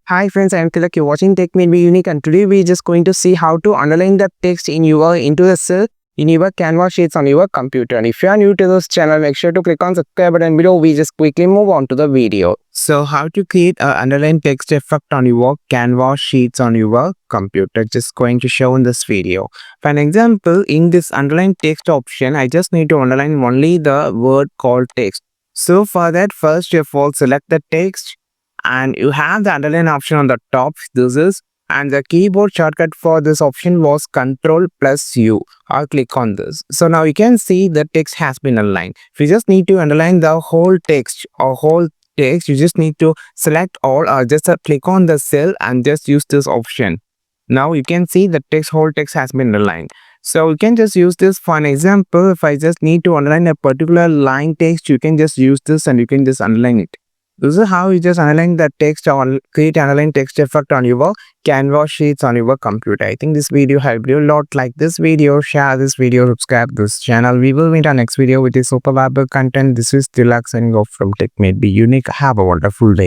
Hi friends, I am Tilak. You're watching Tech May Be Unique, and today we're just going to see how to underline the text into the cell in your Canva sheets on your computer. And if you are new to this channel, make sure to click on subscribe button below. We just quickly move on to the video. So how to create an underline text effect on your Canva sheets on your computer? Just going to show in this video. For an example, in this underline text option, I just need to underline only the word called text. So for that, first of all, select the text and you have the underline option on the top. This is, and the keyboard shortcut for this option was Ctrl plus U. I'll click on this. So now you can see the text has been aligned. If you just need to underline the whole text or whole text, you just need to select all or just click on the cell and just use this option. Now you can see the whole text has been aligned. So you can just use this for an example. If I just need to underline a particular line text, you can just use this and you can just underline it. This is how you just underline the text or create underline text effect on your Canva sheets on your computer. I think this video helped you a lot. Like this video, share this video, subscribe this channel. We will meet our next video with a super valuable content. This is Tilak signing off from Tech May Be Unique. Have a wonderful day.